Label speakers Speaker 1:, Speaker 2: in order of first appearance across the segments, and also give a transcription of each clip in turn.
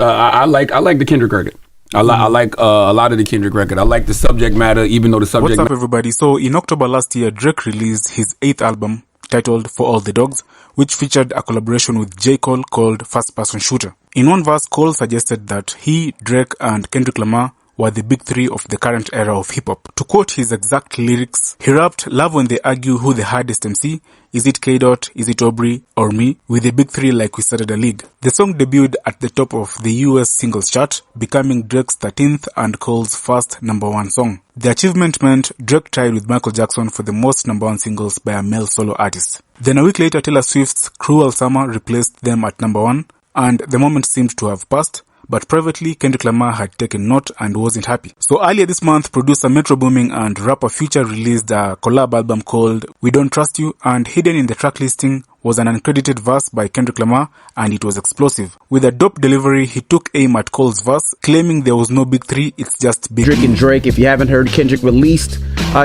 Speaker 1: I like the Kendrick record. I like a lot of the Kendrick record. I like the subject matter, even though the subject.
Speaker 2: What's up, everybody? So in October last year, Drake released his 8th album titled For All the Dogs, which featured a collaboration with J. Cole called First Person Shooter. In one verse, Cole suggested that he, Drake, and Kendrick Lamar were the big three of the current era of hip-hop. To quote his exact lyrics, he rapped, "Love when they argue who the hardest MC, is it K-Dot, is it Aubrey, or me, with the big three like we started a league." The song debuted at the top of the US singles chart, becoming Drake's 13th and Cole's first #1 song. The achievement meant Drake tied with Michael Jackson for the most #1 singles by a male solo artist. Then a week later, Taylor Swift's Cruel Summer replaced them at #1, and the moment seemed to have passed. But privately, Kendrick Lamar had taken note and wasn't happy. So earlier this month, producer Metro Booming and rapper Future released a collab album called We Don't Trust You, and hidden in the track listing was an uncredited verse by Kendrick Lamar, and it was explosive. With a dope delivery, he took aim at Cole's verse, claiming there was no big three, it's just big.
Speaker 3: Kendrick and Drake, if you haven't heard, Kendrick released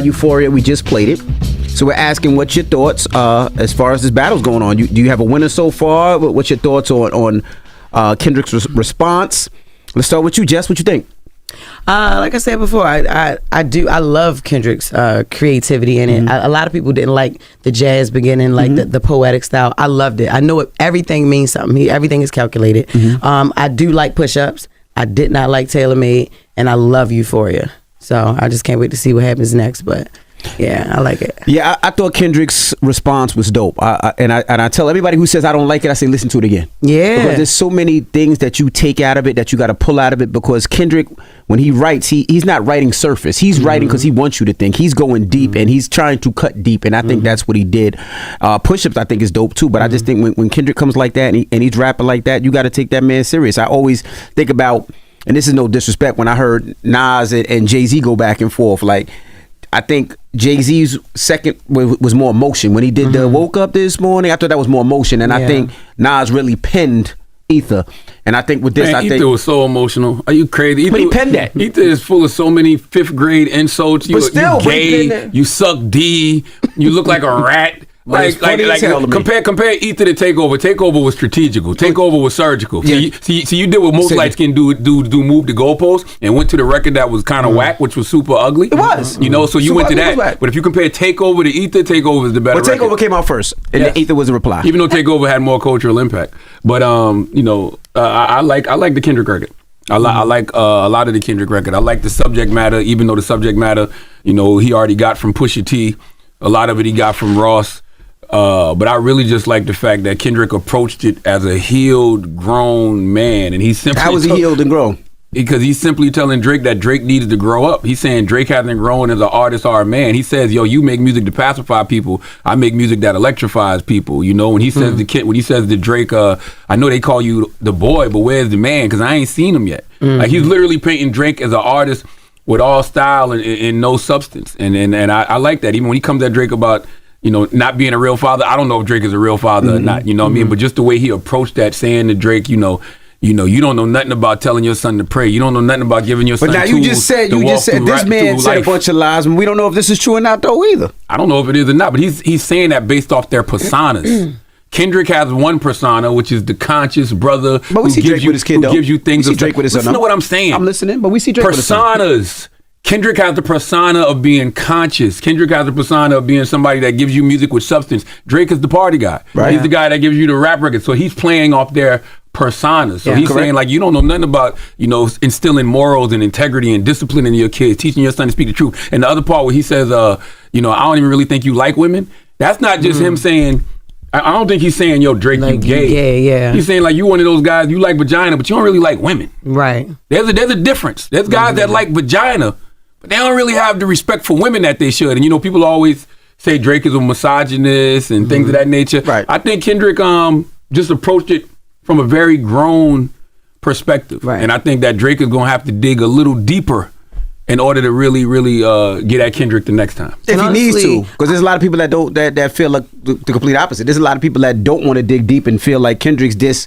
Speaker 3: Euphoria, we just played it. So we're asking what's your thoughts as far as this battle's going on. Do you have a winner so far? What's your thoughts on Kendrick's response? Let's start with you, Jess. What you think?
Speaker 4: Like I said before, I love Kendrick's creativity in it. A lot of people didn't like the jazz beginning, like the poetic style. I loved it. I know everything means something. Everything is calculated. I do like push-ups. I did not like Tailor-Made, and I love Euphoria. So I just can't wait to see what happens next. But yeah, I like it.
Speaker 3: Yeah, I thought Kendrick's response was dope. And I tell everybody who says I don't like it, I say listen to it again.
Speaker 4: Yeah.
Speaker 3: Because there's so many things that you take out of it that you got to pull out of it, because Kendrick, when he writes, he's not writing surface. He's writing because he wants you to think. He's going deep and he's trying to cut deep, and I think that's what he did. Push-ups I think is dope too, but I just think when Kendrick comes like that and he's rapping like that, you got to take that man serious. I always think about, and this is no disrespect, when I heard Nas and Jay-Z go back and forth, like, I think Jay-Z's second was more emotion. When he did the Woke Up This Morning, I thought that was more emotion. And I think Nas really penned Ether. And I think with this,
Speaker 1: Ether was so emotional. Are you crazy? Ether,
Speaker 3: but he penned that.
Speaker 1: Ether is full of so many 5th grade insults. You gay, you suck D, you look like a rat. Like compare Ether to Takeover. Takeover was strategical. Takeover was surgical. Yeah. See, you did what most light skinned do move the goalpost and went to the record that was kind of whack, which was super ugly.
Speaker 3: It was.
Speaker 1: So you went to that. But if you compare Takeover to Ether, Takeover is the better record.
Speaker 3: But Takeover came out first, and Ether was a reply.
Speaker 1: Even though Takeover had more cultural impact. But I like the Kendrick record. I like a lot of the Kendrick record. I like the subject matter, even though the subject matter, he already got from Pusha T. A lot of it he got from Ross. But I really just like the fact that Kendrick approached it as a healed, grown man, and he simply
Speaker 3: how was he healed and grown?
Speaker 1: Because he's simply telling Drake that Drake needed to grow up. He's saying Drake hasn't grown as an artist or a man. He says, "Yo, you make music to pacify people. I make music that electrifies people." When he says to Drake, "I know they call you the boy, but where's the man? Because I ain't seen him yet." Like, he's literally painting Drake as an artist with all style and no substance, and I like that. Even when he comes at Drake about not being a real father. I don't know if Drake is a real father or not, what I mean? But just the way he approached that, saying to Drake, you don't know nothing about telling your son to pray. You don't know nothing about giving your son tools. But now you just said
Speaker 3: this man said a bunch of lies, and we don't know if this is true or not though either.
Speaker 1: I don't know if it is or not, but he's saying that based off their personas. Kendrick has one persona, which is the conscious brother
Speaker 3: but we see Drake with his kid, though.
Speaker 1: Gives you things.
Speaker 3: We see Drake with his son.
Speaker 1: Listen to what I'm saying.
Speaker 3: I'm listening, but we see Drake with his son.
Speaker 1: Personas. Kendrick has the persona of being conscious. Kendrick has the persona of being somebody that gives you music with substance. Drake is the party guy. Right. He's the guy that gives you the rap records. So he's playing off their personas. So he's saying, like, you don't know nothing about, instilling morals and integrity and discipline in your kids, teaching your son to speak the truth. And the other part where he says, I don't even really think you like women. That's not just him saying, I don't think he's saying, yo, Drake, like, you gay.
Speaker 4: Gay, yeah.
Speaker 1: He's saying, like, you one of those guys, you like vagina, but you don't really like women.
Speaker 4: Right.
Speaker 1: There's a difference. There's guys that like vagina, but they don't really have the respect for women that they should. And people always say Drake is a misogynist and things of that nature. Right. I think Kendrick just approached it from a very grown perspective. Right. And I think that Drake is gonna have to dig a little deeper in order to really get at Kendrick the next time.
Speaker 3: If he needs to. Because there's a lot of people that feel like the complete opposite. There's a lot of people that don't want to dig deep and feel like Kendrick's diss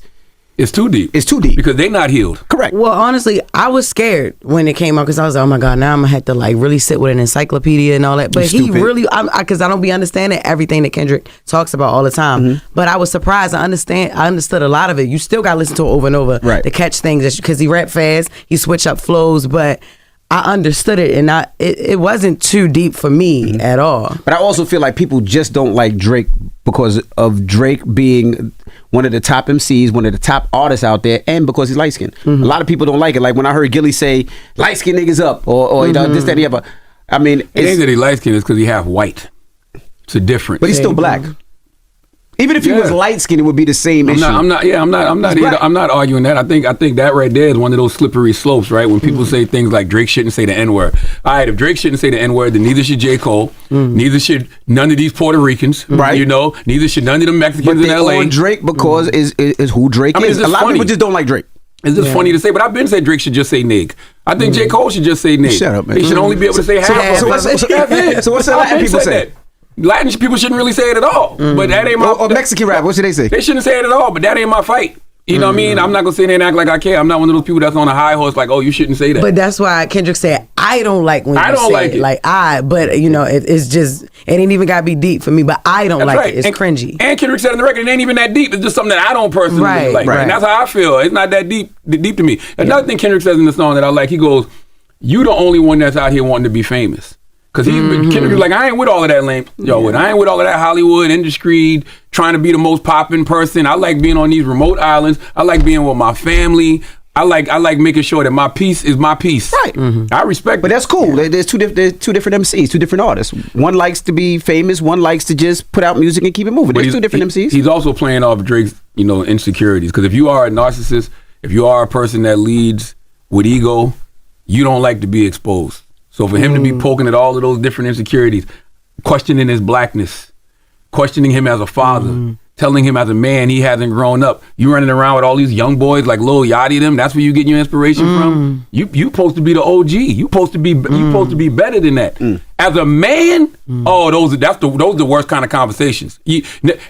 Speaker 1: It's too deep.
Speaker 3: It's too deep.
Speaker 1: Because they not healed.
Speaker 3: Correct.
Speaker 4: Well, honestly, I was scared when it came out because I was like, oh my God, now I'm going to have to like really sit with an encyclopedia and all that. But he really, because I don't be understanding everything that Kendrick talks about all the time. But I was surprised. I understood a lot of it. You still got to listen to it over and over to catch things because he rap fast, he switch up flows, but I understood it, and it wasn't too deep for me at all. But
Speaker 3: I also feel like people just don't like Drake because of Drake being one of the top MCs, one of the top artists out there, and because he's light skinned. A lot of people don't like it. Like when I heard Gilly say light skinned niggas up, or you know this, that, and the other. I mean,
Speaker 1: it ain't that he light skinned; it's because he half white. It's a difference.
Speaker 3: But he's still black. Even if he was light skinned, it would be the same issue.
Speaker 1: I'm not arguing that. I think that right there is one of those slippery slopes, right? When people say things like Drake shouldn't say the N-word. All right, if Drake shouldn't say the N-word, then neither should J. Cole. Neither should none of these Puerto Ricans. Right. You know, neither should none of the Mexicans in LA.
Speaker 3: On Drake because is who Drake is. A lot of people just don't like Drake.
Speaker 1: It's just funny to say, but I've been saying Drake should just say nig. I think J. Cole should just say nig.
Speaker 3: Shut up, man.
Speaker 1: He should only be able to say half.
Speaker 3: So what's the Latin people say?
Speaker 1: Latin people shouldn't really say it at all. But that ain't my...
Speaker 3: Or Mexican rap, what should they say?
Speaker 1: They shouldn't say it at all, but that ain't my fight. You know what I mean? I'm not going to sit there and act like I care. I'm not one of those people that's on a high horse like, oh, you shouldn't say that.
Speaker 4: But that's why Kendrick said, I don't like when you say it. Like, but, you know, it's just... It ain't even got to be deep for me, but I don't like it. It's cringy.
Speaker 1: And Kendrick said in the record, it ain't even that deep. It's just something that I don't personally like. Right. And that's how I feel. It's not that deep to me. Another thing Kendrick says in the song that I like, he goes, you the only one that's out here wanting to be famous. Because Kendrick was like, I ain't with all of that lame. I ain't with all of that Hollywood industry, trying to be the most popping person. I like being on these remote islands. I like being with my family. I like making sure that my peace is my peace. Right. I respect
Speaker 3: But that's cool. There's two different MCs, two different artists. One likes to be famous. One likes to just put out music and keep it moving. There's two different MCs.
Speaker 1: He's also playing off Drake's, insecurities. Because if you are a narcissist, if you are a person that leads with ego, you don't like to be exposed. So for him to be poking at all of those different insecurities, questioning his blackness, questioning him as a father, telling him as a man he hasn't grown up, you running around with all these young boys like Lil Yachty them, that's where you getting your inspiration from? You supposed to be the OG. You supposed to be better than that. As a man, those are the worst kind of conversations.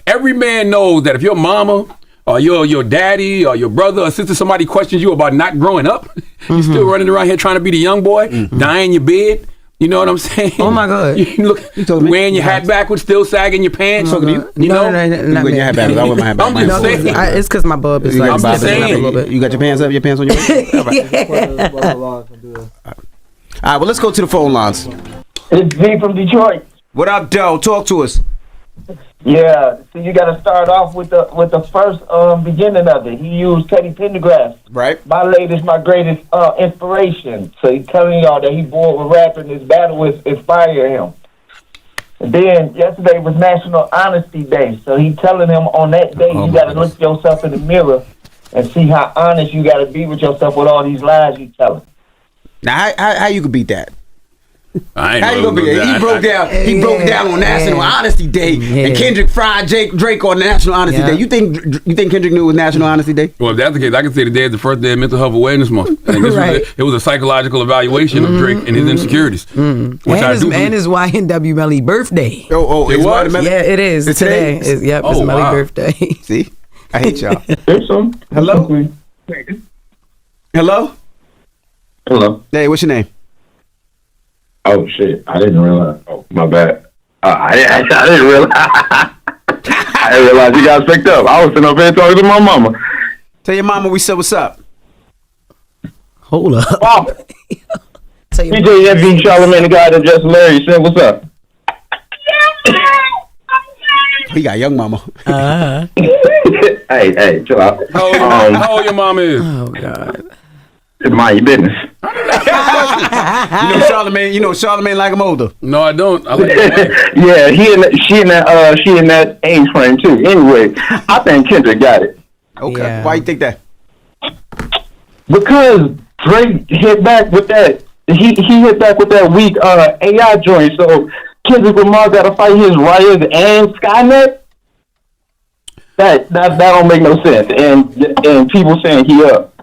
Speaker 1: Every man knows that if your mama or your daddy or your brother or sister, somebody questions you about not growing up, you still running around here trying to be the young boy, dying in your bed. You know what I'm saying?
Speaker 4: Oh my God!
Speaker 1: You wearing your hat backwards, still sagging your pants.
Speaker 4: No,
Speaker 3: not wearing your hat backwards. I wear my hat backwards.
Speaker 4: It's because my bub is like
Speaker 3: saying a little bit. You got your pants up? Your pants on your head? All right, well, let's go to the phone lines.
Speaker 5: It's V from Detroit.
Speaker 3: What up, Doe? Talk to us.
Speaker 5: Yeah, so you got to start off with the first beginning of it. He used Teddy Pendergrass.
Speaker 3: Right.
Speaker 5: My greatest inspiration. So he's telling y'all that he bored with rapping. His battle was inspire him. And then yesterday was National Honesty Day. So he's telling him on that day you got to look yourself in the mirror and see how honest you got to be with yourself with all these lies you telling.
Speaker 3: Now, how you could beat that?
Speaker 1: How you gonna be
Speaker 3: there? He broke down on National Honesty Day, and Kendrick fried Drake on National Honesty Day. You think Kendrick knew it was National Honesty Day?
Speaker 1: Well, if that's the case, I can say today is the first day of Mental Health Awareness Month. And it was a psychological evaluation of Drake and his insecurities.
Speaker 4: And his YNW Melly birthday.
Speaker 3: Oh,
Speaker 1: it was?
Speaker 4: Yeah, it is.
Speaker 3: It's today?
Speaker 4: It's Melly birthday.
Speaker 3: See? I hate y'all.
Speaker 5: Hello?
Speaker 3: Hello?
Speaker 5: Hello?
Speaker 3: Hey, what's your name?
Speaker 5: Oh, shit. I didn't realize. Oh, my bad. I didn't realize. I didn't realize you guys picked up. I was sitting up here talking to my mama.
Speaker 3: Tell your mama we said what's up.
Speaker 4: Hold up.
Speaker 5: Mom. DJ F.B. Charlamagne, the guy that just married, said what's up.
Speaker 3: He got young mama.
Speaker 5: Hey, chill out.
Speaker 1: How old your mama is?
Speaker 4: Oh, God.
Speaker 5: Mind your business.
Speaker 3: You know Charlamagne like him older.
Speaker 1: No, I don't. I like
Speaker 5: yeah, she in that age frame too. Anyway, I think Kendrick got it.
Speaker 3: Okay. Yeah. Why you think that?
Speaker 5: Because Drake hit back with that. He hit back with that weak AI joint. So Kendrick Lamar got to fight his Riot and Skynet. That don't make no sense. And people saying he up.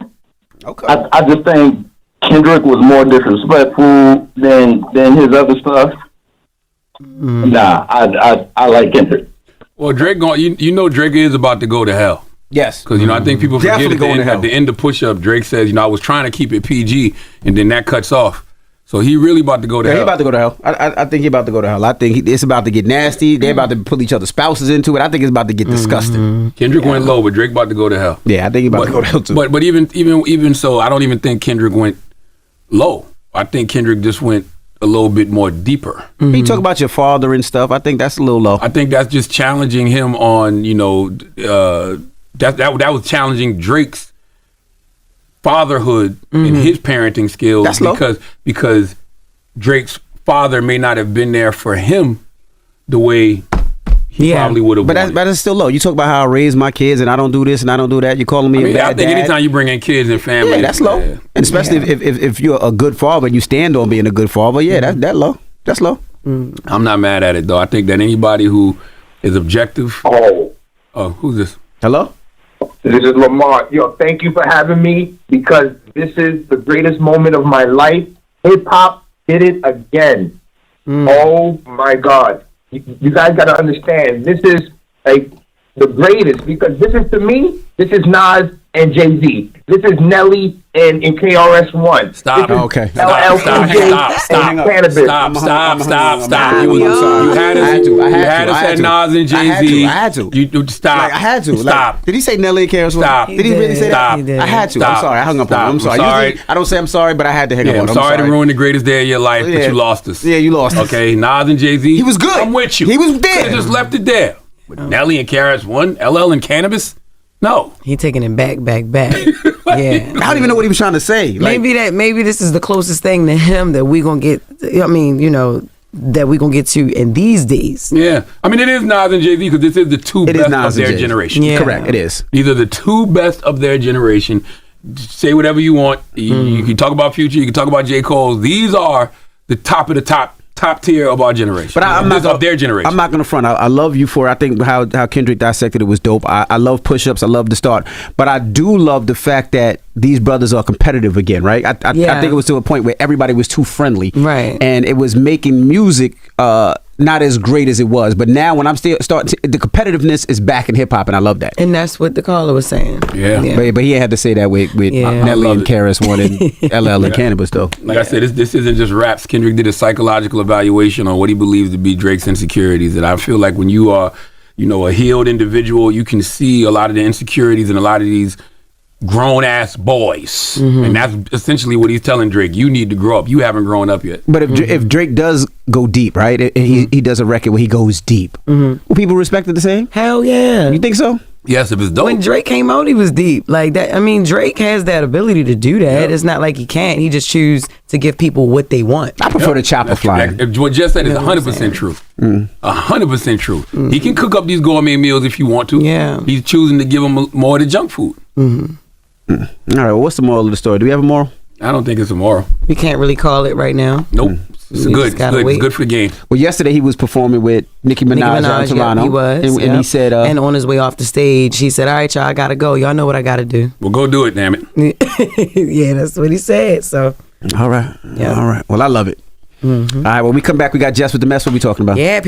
Speaker 3: Okay.
Speaker 5: I just think Kendrick was more disrespectful than his other stuff. Nah, I like Kendrick.
Speaker 1: Well, Drake, you know Drake is about to go to hell.
Speaker 3: Yes.
Speaker 1: Because, I think people forget
Speaker 3: Definitely
Speaker 1: at the end of Push Up, Drake says, I was trying to keep it PG, and then that cuts off. So he really about to go to hell.
Speaker 3: He about to go to hell. I think he about to go to hell. I think it's about to get nasty. They're about to pull each other's spouses into it. I think it's about to get disgusting.
Speaker 1: Kendrick went low, but Drake about to go to hell.
Speaker 3: Yeah, I think he about to go to hell too.
Speaker 1: But even so, I don't even think Kendrick went low. I think Kendrick just went a little bit more deeper.
Speaker 3: You talk about your father and stuff. I think that's a little low.
Speaker 1: I think that's just challenging him on, that was challenging Drake's fatherhood and his parenting skills.
Speaker 3: That's low.
Speaker 1: Because Drake's father may not have been there for him the way he probably would have.
Speaker 3: But that's still low. You talk about how I raise my kids and I don't do this and I don't do that. You're calling me a bad
Speaker 1: I think
Speaker 3: dad.
Speaker 1: anytime you bring in kids and family,
Speaker 3: Yeah, that's low. And especially if you're a good father and you stand on being a good father, that's low. That's low.
Speaker 1: I'm not mad at it though. I think that anybody who is objective.
Speaker 5: Oh,
Speaker 1: Who's this?
Speaker 3: Hello?
Speaker 5: this is Lamar. Yo, thank you for having me because this is the greatest moment of my life. Hip hop did it again. Oh my God. You guys got to understand, this is the greatest because this is, to me, this is Nas and Jay-Z. This is Nelly and KRS-One.
Speaker 1: Stop.
Speaker 5: This is
Speaker 3: Okay.
Speaker 5: LL Cool J and Cannabis.
Speaker 1: Stop.
Speaker 3: You
Speaker 1: had us at Nas and Jay-Z.
Speaker 3: I had to.
Speaker 1: You stop.
Speaker 3: Like, I had to.
Speaker 1: Stop.
Speaker 3: Like, did he say Nelly and KRS-One?
Speaker 1: Stop.
Speaker 3: Did he really say
Speaker 1: Stop.
Speaker 3: that? I had to.
Speaker 1: Stop.
Speaker 3: I'm sorry. I hung up on him. I'm sorry.
Speaker 1: sorry.
Speaker 3: Usually, I don't say I'm sorry, but I had to hang up on him.
Speaker 1: I'm sorry to ruin the greatest day of your life, but you lost us.
Speaker 3: Yeah, you lost us.
Speaker 1: Okay, Nas and Jay-Z.
Speaker 3: He was good.
Speaker 1: I'm with you.
Speaker 3: He was there.
Speaker 1: Could've just left it there. But Nelly and KRS-One, LL and Cannabis? No.
Speaker 4: He taking it back. Yeah.
Speaker 3: I don't even know what he was trying to say. Like,
Speaker 4: Maybe this is the closest thing to him that we gonna get. I mean, that we gonna get to in these days.
Speaker 1: Yeah. I mean, it is Nas and Jay-Z because this is the two best of their
Speaker 3: Jay-Z.
Speaker 1: generation.
Speaker 4: Yeah.
Speaker 3: Correct. It is.
Speaker 1: These are the two best of their generation. Say whatever you want. You can talk about Future. You can talk about J. Cole. These are the top of the top tier of our generation.
Speaker 3: But I'm not
Speaker 1: of their generation.
Speaker 3: I'm not gonna front. I love Euphoria. I think how Kendrick dissected it was dope. I love Push-Ups. I love the start. But I do love the fact that these brothers are competitive again, right? I think it was to a point where everybody was too friendly,
Speaker 4: right?
Speaker 3: And it was making music not as great as it was. But now when I'm still starting, the competitiveness is back in hip hop, and I love that.
Speaker 4: And that's what the caller was saying.
Speaker 1: Yeah.
Speaker 3: But he had to say that with Nelly and KRS-One and LL and Cannabis, though.
Speaker 1: Like I said, this isn't just raps. Kendrick did a psychological evaluation on what he believes to be Drake's insecurities, and I feel like when you are, a healed individual, you can see a lot of the insecurities and a lot of these grown ass boys, and that's essentially what he's telling Drake. You need to grow up. You haven't grown up yet.
Speaker 3: But if Drake does go deep, right, and he does a record where he goes deep, will people respect it the same?
Speaker 4: Hell yeah.
Speaker 3: You think so?
Speaker 1: Yes, if it's dope.
Speaker 4: When Drake came out, he was deep like that. I mean, Drake has that ability to do that. Yep. It's not like he can't. He just choose to give people what they want.
Speaker 3: I prefer the chopper flying.
Speaker 1: What Jess said is 100% true. 100% true. He can cook up these gourmet meals if you want to.
Speaker 4: Yeah.
Speaker 1: He's choosing to give them more of the junk food.
Speaker 3: All right, well, what's the moral of the story? Do we have a moral?
Speaker 1: I don't think it's a moral.
Speaker 4: We can't really call it right now.
Speaker 1: Nope. It's good. It's good for the game.
Speaker 3: Well, yesterday he was performing with Nicki Minaj out in Toronto.
Speaker 4: He was.
Speaker 3: And he said...
Speaker 4: and on his way off the stage, he said, all right, y'all, I got to go. Y'all know what I got to do.
Speaker 1: Well, go do it, damn it.
Speaker 4: Yeah, that's what he said. So.
Speaker 3: All right. Yeah. All right. Well, I love it. All right, when we come back, we got Jess with the mess. What we talking about?
Speaker 4: Yeah,